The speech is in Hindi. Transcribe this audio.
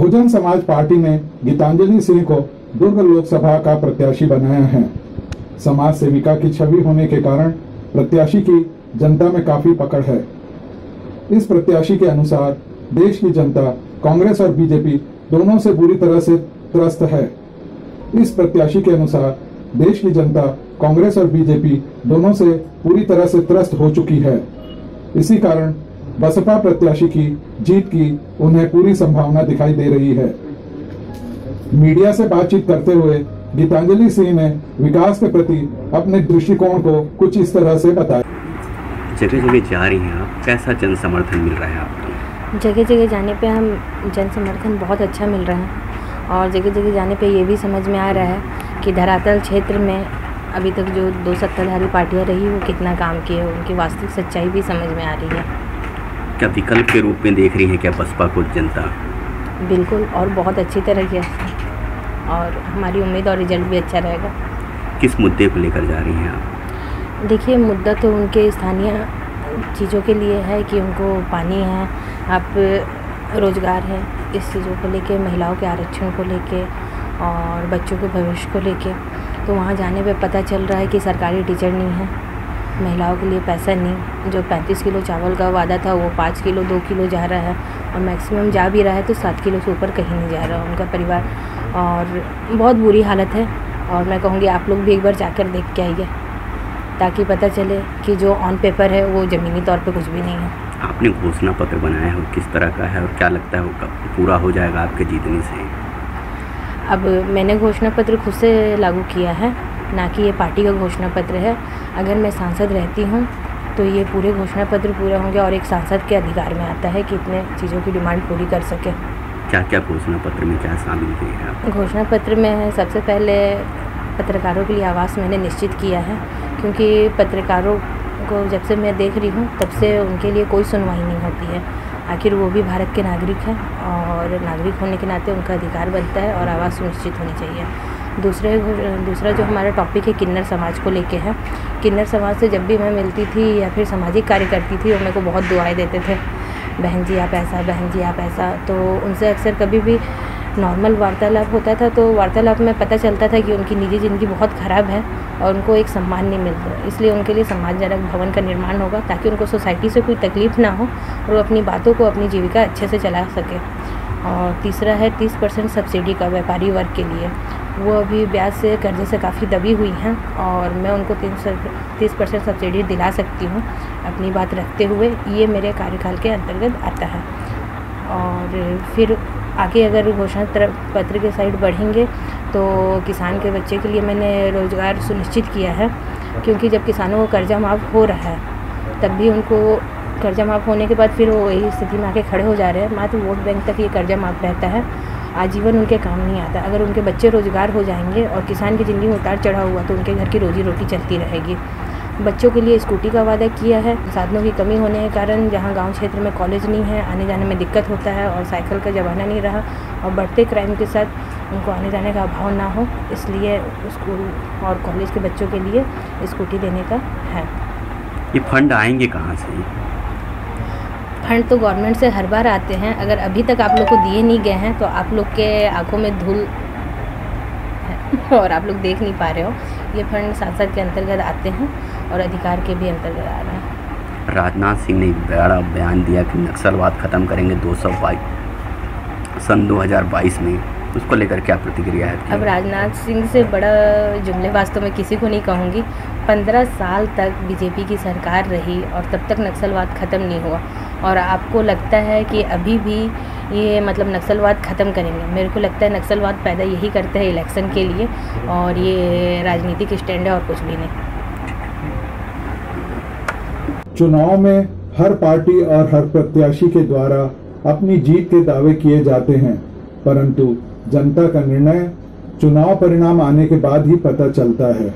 बहुजन समाज पार्टी ने गीतांजलि सिंह को दुर्ग लोकसभा का प्रत्याशी बनाया है। समाज सेविका की छवि होने के कारण प्रत्याशी की जनता में काफी पकड़ है। इस प्रत्याशी के अनुसार देश की जनता कांग्रेस और बीजेपी दोनों से बुरी तरह से त्रस्त है। इस प्रत्याशी के अनुसार देश की जनता कांग्रेस और बीजेपी दोनों से पूरी तरह से त्रस्त हो चुकी है। इसी कारण बसपा प्रत्याशी की जीत की उन्हें पूरी संभावना दिखाई दे रही है। मीडिया से बातचीत करते हुए गीतांजलि सिंह ने विकास के प्रति अपने दृष्टिकोण को कुछ इस तरह से बताया। जगह जगह जा रही हैं आप, कैसा जन समर्थन मिल रहा है आपको? जगह जगह जाने पे हम जन समर्थन बहुत अच्छा मिल रहा है और जगह जगह जाने पे ये भी समझ में आ रहा है कि धरातल क्षेत्र में अभी तक जो 2 सत्ताधारी पार्टियां रही वो कितना काम किए, उनकी वास्तविक सच्चाई भी समझ में आ रही है। क्या विकल्प के रूप में देख रही हैं क्या बसपा को जनता? बिल्कुल, और बहुत अच्छी तरीके से, और हमारी उम्मीद और रिजल्ट भी अच्छा रहेगा। किस मुद्दे को लेकर जा रही हैं आप? देखिए, मुद्दा तो उनके स्थानीय चीज़ों के लिए है कि उनको पानी है, आप रोज़गार है, इस चीज़ों को लेके, महिलाओं के आरक्षण को लेके और बच्चों के भविष्य को लेके। तो वहाँ जाने पे पता चल रहा है कि सरकारी टीचर नहीं है, महिलाओं के लिए पैसा नहीं, जो 35 किलो चावल का वादा था वो 5 किलो 2 किलो जा रहा है, और मैक्सिमम जा भी रहा है तो 7 किलो से ऊपर कहीं नहीं जा रहा उनका परिवार, और बहुत बुरी हालत है। और मैं कहूँगी आप लोग भी एक बार जाकर देख के आइए ताकि पता चले कि जो ऑन पेपर है वो ज़मीनी तौर पे कुछ भी नहीं है। आपने घोषणा पत्र बनाया है, किस तरह का है और क्या लगता है वो कब पूरा हो जाएगा आपके जीतने से? अब मैंने घोषणा पत्र खुद से लागू किया है, ना कि ये पार्टी का घोषणा पत्र है। अगर मैं सांसद रहती हूँ तो ये पूरे घोषणा पत्र पूरे होंगे और एक सांसद के अधिकार में आता है कि इतने चीज़ों की डिमांड पूरी कर सके। क्या क्या घोषणा पत्र में क्या शामिल किया है? घोषणा पत्र में सबसे पहले पत्रकारों के लिए आवास मैंने निश्चित किया है, क्योंकि पत्रकारों को जब से मैं देख रही हूँ तब से उनके लिए कोई सुनवाई नहीं होती है। आखिर वो भी भारत के नागरिक हैं और नागरिक होने के नाते उनका अधिकार बनता है और आवास सुनिश्चित होनी चाहिए। दूसरा जो हमारा टॉपिक है किन्नर समाज को लेके है। किन्नर समाज से जब भी मैं मिलती थी या फिर सामाजिक कार्य करती थी वो मेरे को बहुत दुआएं देते थे, बहन जी आप ऐसा, बहन जी आप ऐसा। तो उनसे अक्सर कभी भी नॉर्मल वार्तालाप होता था तो वार्तालाप में पता चलता था कि उनकी निजी ज़िंदगी बहुत ख़राब है और उनको एक सम्मान नहीं मिलता। इसलिए उनके लिए सम्मानजनक भवन का निर्माण होगा ताकि उनको सोसाइटी से कोई तकलीफ़ ना हो और वो अपनी बातों को, अपनी जीविका अच्छे से चला सके। और तीसरा है 30% सब्सिडी का व्यापारी वर्ग के लिए। वो अभी ब्याज से, कर्जे से काफ़ी दबी हुई हैं और मैं उनको 30% सब्सिडी दिला सकती हूँ अपनी बात रखते हुए। ये मेरे कार्यकाल के अंतर्गत आता है। और फिर आगे अगर घोषणा पत्र के साइड बढ़ेंगे तो किसान के बच्चे के लिए मैंने रोज़गार सुनिश्चित किया है, क्योंकि जब किसानों को कर्जा माफ़ हो रहा है तब भी उनको कर्जा माफ़ होने के बाद फिर वो वही स्थिति में आके खड़े हो जा रहे हैं। मात्र वोट बैंक तक ये कर्जा माफ़ रहता है, आजीवन उनके काम नहीं आता। अगर उनके बच्चे रोज़गार हो जाएंगे और किसान की ज़िंदगी में उतार चढ़ाव हुआ तो उनके घर की रोजी रोटी चलती रहेगी। बच्चों के लिए स्कूटी का वादा किया है। साधनों की कमी होने के कारण जहां गांव क्षेत्र में कॉलेज नहीं है, आने जाने में दिक्कत होता है और साइकिल का ज़माना नहीं रहा और बढ़ते क्राइम के साथ उनको आने जाने का अभाव ना हो, इसलिए स्कूल और कॉलेज के बच्चों के लिए स्कूटी देने का है। ये फंड आएंगे कहाँ से? फंड तो गवर्नमेंट से हर बार आते हैं। अगर अभी तक आप लोग को दिए नहीं गए हैं तो आप लोग के आंखों में धूल है और आप लोग देख नहीं पा रहे हो। ये फंड सांसद के अंतर्गत आते हैं और अधिकार के भी अंतर्गत आ रहे हैं। राजनाथ सिंह ने एक बड़ा बयान दिया कि नक्सलवाद ख़त्म करेंगे 222 सन 2022 में, उसको लेकर क्या प्रतिक्रिया है? अब राजनाथ सिंह से बड़ा जुमले वास्तव में किसी को नहीं कहूँगी। 15 साल तक बीजेपी की सरकार रही और तब तक नक्सलवाद ख़त्म नहीं हुआ और आपको लगता है कि अभी भी ये मतलब नक्सलवाद ख़त्म करेंगे? मेरे को लगता है नक्सलवाद पैदा यही करते हैं इलेक्शन के लिए और ये राजनीतिक स्टैंड है और कुछ भी नहीं। चुनाव में हर पार्टी और हर प्रत्याशी के द्वारा अपनी जीत के दावे किए जाते हैं, परंतु जनता का निर्णय चुनाव परिणाम आने के बाद ही पता चलता है।